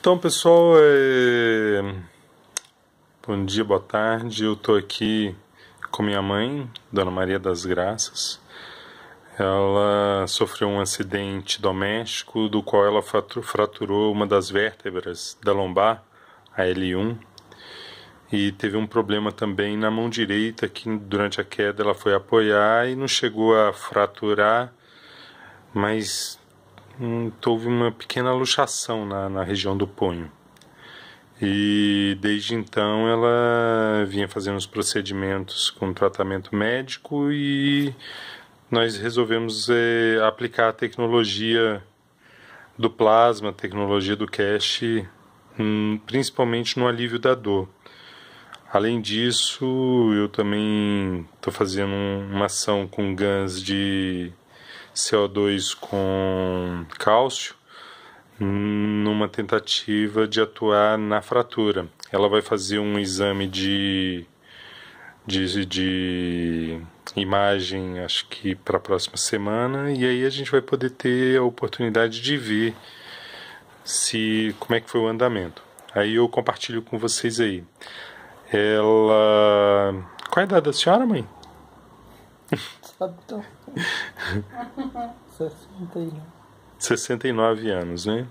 Então, pessoal, bom dia, boa tarde. Eu estou aqui com minha mãe, Dona Maria das Graças. Ela sofreu um acidente doméstico do qual ela fraturou uma das vértebras da lombar, a L1, e teve um problema também na mão direita, que durante a queda ela foi apoiar e não chegou a fraturar, mas houve uma pequena luxação na região do punho. E desde então ela vinha fazendo os procedimentos com tratamento médico e nós resolvemos aplicar a tecnologia do plasma, a tecnologia do cache, principalmente no alívio da dor. Além disso, eu também estou fazendo uma ação com GANs de CO2 com cálcio, numa tentativa de atuar na fratura. Ela vai fazer um exame de imagem, acho que para a próxima semana, e aí a gente vai poder ter a oportunidade de ver como é que foi o andamento. Aí eu compartilho com vocês aí. Qual é a idade da senhora, mãe? Sabe tão. 61. 69 anos, né?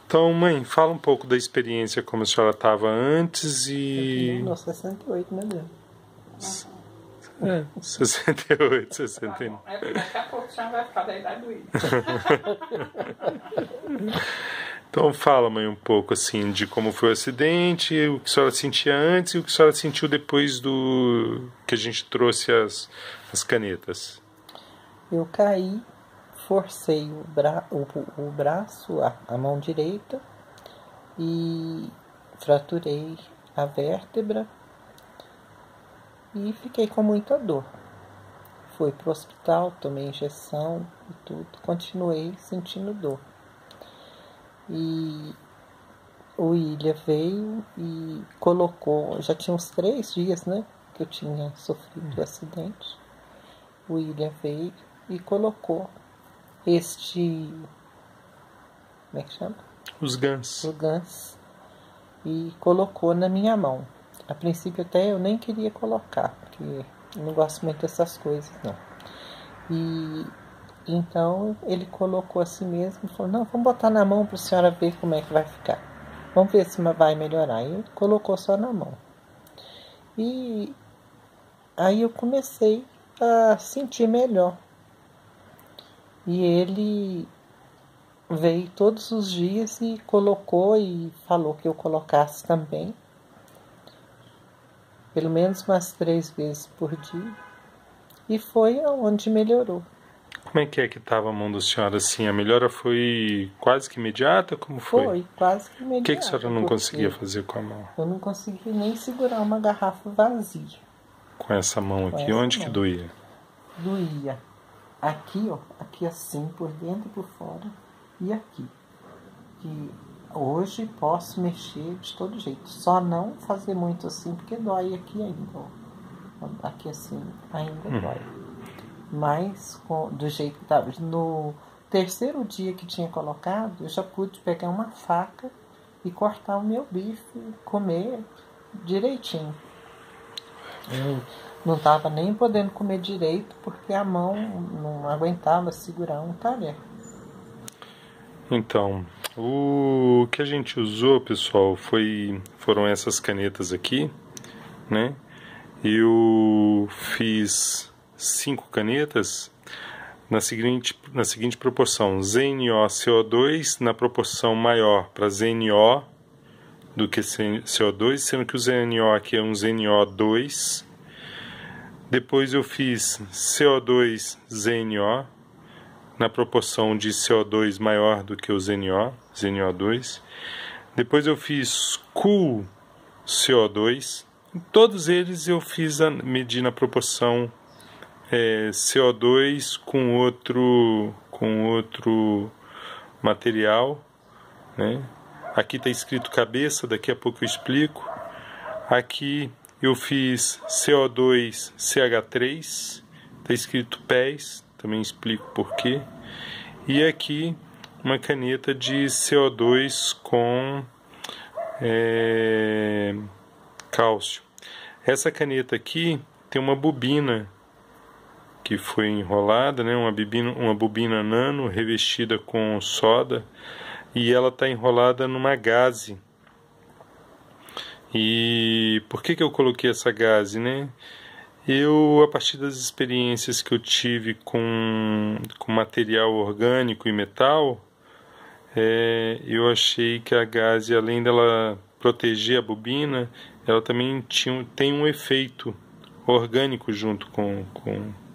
Então, mãe, fala um pouco da experiência, como a senhora estava antes e... Não, 68, meu Deus. 68, 69. Daqui a pouco já vai ficar da idade do William. Então fala, mãe, um pouco assim de como foi o acidente, o que a senhora sentia antes e o que a senhora sentiu depois do que a gente trouxe as canetas. Eu caí, forcei o braço, a mão direita e fraturei a vértebra e fiquei com muita dor. Fui pro hospital, tomei injeção e tudo, continuei sentindo dor. E o William veio e colocou, já tinha uns 3 dias, né, que eu tinha sofrido o acidente. O William veio e colocou como é que chama? Os GANs. O GANs. E colocou na minha mão. A princípio até eu nem queria colocar, porque eu não gosto muito dessas coisas, não. E então ele colocou assim mesmo e falou, não, vamos botar na mão para a senhora ver como é que vai ficar. Vamos ver se vai melhorar. E ele colocou só na mão. E aí eu comecei a sentir melhor. E ele veio todos os dias e colocou e falou que eu colocasse também. Pelo menos umas 3 vezes por dia. E foi onde melhorou. Como é que estava a mão da senhora assim? A melhora foi quase que imediata? Como foi? Foi quase que imediata. O que a senhora não conseguia fazer com a mão? Eu não consegui nem segurar uma garrafa vazia. Com essa mão aqui? Onde que doía? Doía. Aqui, ó. Aqui assim, por dentro e por fora. E aqui. E hoje posso mexer de todo jeito. Só não fazer muito assim, porque dói aqui ainda, ó. Aqui assim, ainda dói. Mas do jeito que estava. No 3º dia que tinha colocado, eu já pude pegar uma faca e cortar o meu bife, comer direitinho. Eu não estava nem podendo comer direito porque a mão não aguentava segurar um talher. Então, o que a gente usou, pessoal, foram essas canetas aqui, né? Eu fiz 5 canetas na seguinte proporção: ZnO-CO2 na proporção maior para ZnO do que CO2, sendo que o ZnO aqui é um ZnO2. Depois eu fiz CO2-ZnO na proporção de CO2 maior do que o ZnO2. Depois eu fiz Cool-CO2. Em todos eles eu medi na proporção CO2 com outro material, né? Aqui está escrito cabeça, daqui a pouco eu explico. Aqui eu fiz CO2CH3, está escrito pés, também explico por quê. E aqui uma caneta de CO2 com cálcio. Essa caneta aqui tem uma bobina que foi enrolada, né, uma bobina nano revestida com soda, e ela está enrolada numa gaze. E por que eu coloquei essa gaze, né? A partir das experiências que eu tive com material orgânico e metal, eu achei que a gaze, além dela proteger a bobina, ela também tem um efeito orgânico junto com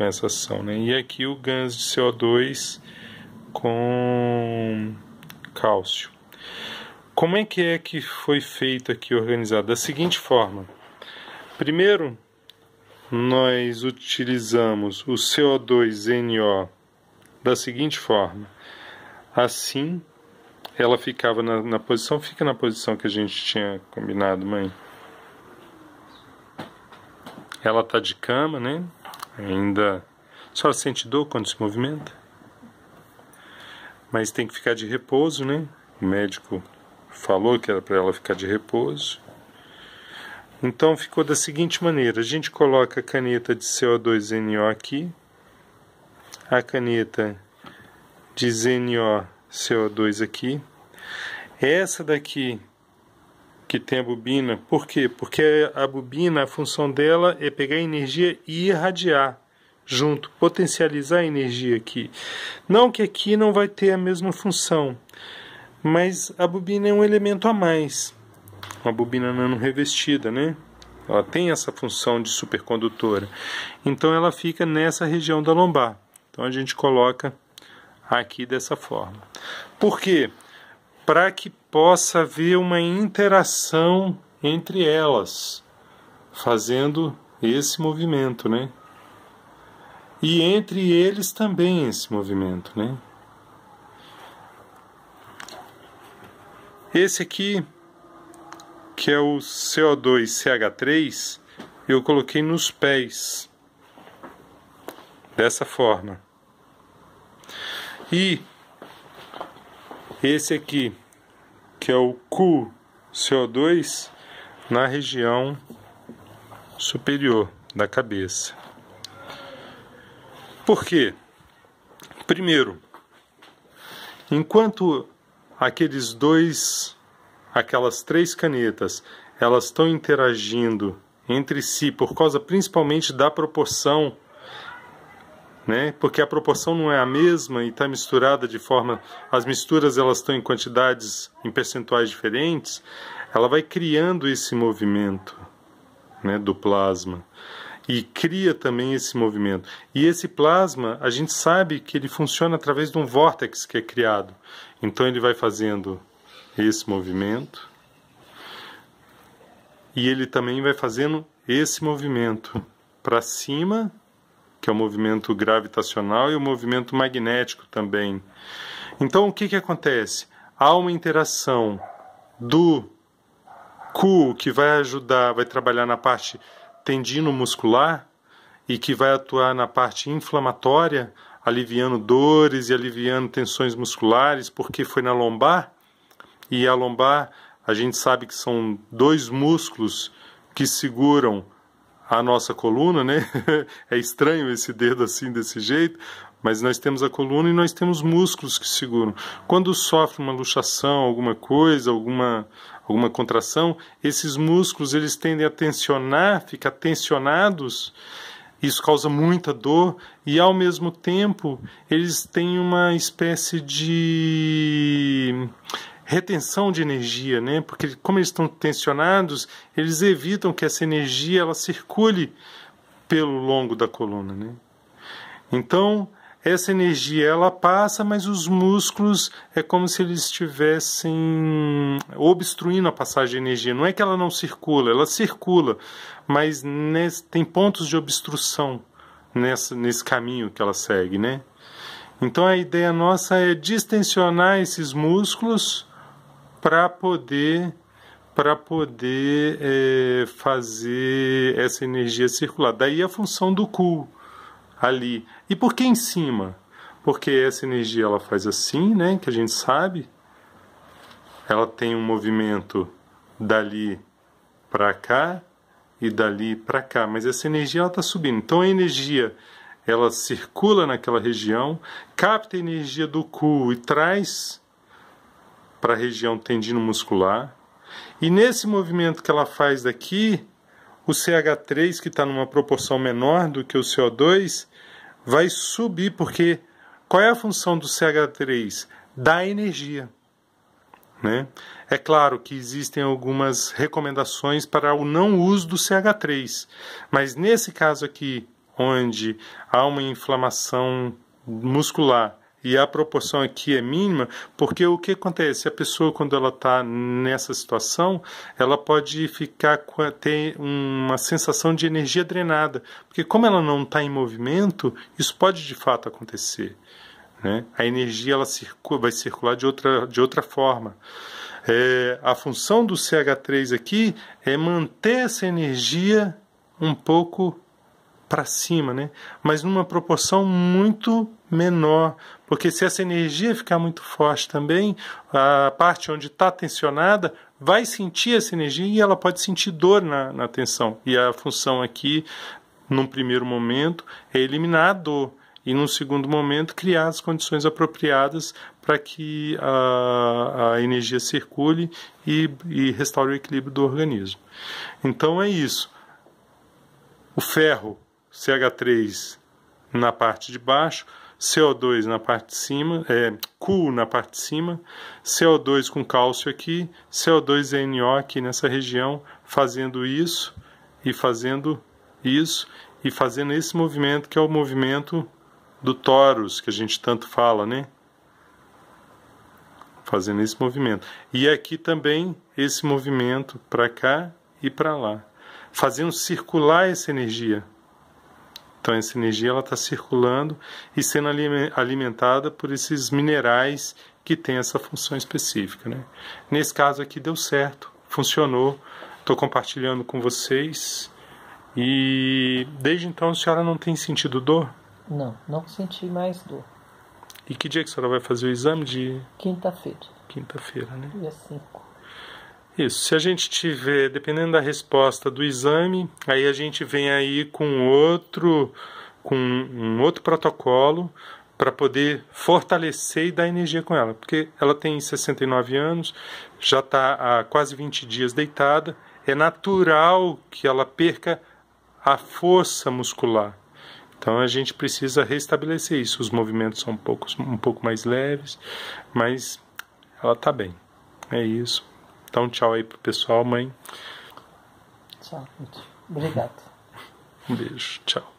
essa ação, né? E aqui o gás de CO2 com cálcio. Como é que foi feito aqui, organizado? Da seguinte forma: primeiro, nós utilizamos o CO2NO da seguinte forma. Assim, ela ficava na posição, fica na posição que a gente tinha combinado, mãe. Ela tá de cama, né? Ainda. A senhora sente dor quando se movimenta? Mas tem que ficar de repouso, né? O médico falou que era para ela ficar de repouso. Então ficou da seguinte maneira: a gente coloca a caneta de CO2NO aqui, a caneta de ZNO CO2 aqui. Essa daqui que tem a bobina, por quê? Porque a bobina, a função dela é pegar a energia e irradiar junto, potencializar a energia aqui. Não que aqui não vai ter a mesma função, mas a bobina é um elemento a mais. Uma bobina nano revestida, né? Ela tem essa função de supercondutora. Então ela fica nessa região da lombar. Então a gente coloca aqui dessa forma. Por quê? Para que possa haver uma interação entre elas, fazendo esse movimento, né? E entre eles também esse movimento, né? Esse aqui, que é o CO2CH3, eu coloquei nos pés, dessa forma. E esse aqui, que é o QCO2, na região superior da cabeça. Por quê? Primeiro, enquanto aquelas três canetas, elas estão interagindo entre si por causa principalmente da proporção, né? Porque a proporção não é a mesma e está misturada de forma... As misturas elas estão em quantidades, em percentuais diferentes. Ela vai criando esse movimento, né, do plasma. E cria também esse movimento. E esse plasma, a gente sabe que ele funciona através de um vórtex que é criado. Então ele vai fazendo esse movimento. E ele também vai fazendo esse movimento para cima, que é o movimento gravitacional, e o movimento magnético também. Então, o que acontece? Há uma interação do Q, que vai ajudar, vai trabalhar na parte tendinomuscular, e que vai atuar na parte inflamatória, aliviando dores e aliviando tensões musculares, porque foi na lombar, e a lombar, a gente sabe que são dois músculos que seguram a nossa coluna, né? É estranho esse dedo assim, desse jeito, mas nós temos a coluna e nós temos músculos que seguram. Quando sofre uma luxação, alguma coisa, alguma contração, esses músculos eles tendem a tensionar, ficar tensionados. Isso causa muita dor e, ao mesmo tempo, eles têm uma espécie de retenção de energia, né? Porque como eles estão tensionados, eles evitam que essa energia ela circule pelo longo da coluna, né? Então, essa energia ela passa, mas os músculos é como se eles estivessem obstruindo a passagem de energia. Não é que ela não circula, ela circula, mas tem pontos de obstrução nesse caminho que ela segue, né? Então a ideia nossa é distensionar esses músculos para poder fazer essa energia circular. Daí a função do Q ali. E por que em cima? porque essa energia ela faz assim, né, que a gente sabe, ela tem um movimento dali para cá e dali para cá, mas essa energia ela está subindo. Então a energia ela circula naquela região, capta a energia do cu e traz para a região tendino muscular. E nesse movimento que ela faz daqui, o CH3, que está numa proporção menor do que o CO2, vai subir, porque qual é a função do CH3? Dar energia, né? É claro que existem algumas recomendações para o não uso do CH3, mas nesse caso aqui, onde há uma inflamação muscular e a proporção aqui é mínima, porque o que acontece? A pessoa, quando ela está nessa situação, ela pode ter uma sensação de energia drenada, porque como ela não está em movimento, isso pode de fato acontecer, né? A energia ela vai circular de outra forma. A função do CH3 aqui é manter essa energia um pouco para cima, né? Mas numa proporção muito menor, porque se essa energia ficar muito forte também, a parte onde está tensionada vai sentir essa energia e ela pode sentir dor na tensão. E a função aqui, num primeiro momento, é eliminar a dor e num segundo momento criar as condições apropriadas para que a energia circule e restaure o equilíbrio do organismo. Então é isso. O ferro, CH3 na parte de baixo, CO2 na parte de cima, Cu na parte de cima, CO2 com cálcio aqui, CO2 e NO aqui nessa região, fazendo isso e fazendo isso e fazendo esse movimento que é o movimento do torus, que a gente tanto fala, né? Fazendo esse movimento. E aqui também esse movimento para cá e para lá, fazendo circular essa energia. Então essa energia ela está circulando e sendo alimentada por esses minerais que têm essa função específica, né? Nesse caso aqui deu certo, funcionou. Estou compartilhando com vocês. E desde então a senhora não tem sentido dor? Não, não senti mais dor. E que dia que a senhora vai fazer o exame de... Quinta-feira. Quinta-feira, né? Dia 5. Isso, se a gente tiver, dependendo da resposta do exame, aí a gente vem aí com um outro protocolo para poder fortalecer e dar energia com ela. Porque ela tem 69 anos, já está há quase 20 dias deitada, é natural que ela perca a força muscular. Então a gente precisa restabelecer isso. Os movimentos são um pouco mais leves, mas ela está bem. É isso. Então tchau aí pro pessoal, mãe. Tchau. Obrigado. Um beijo. Tchau.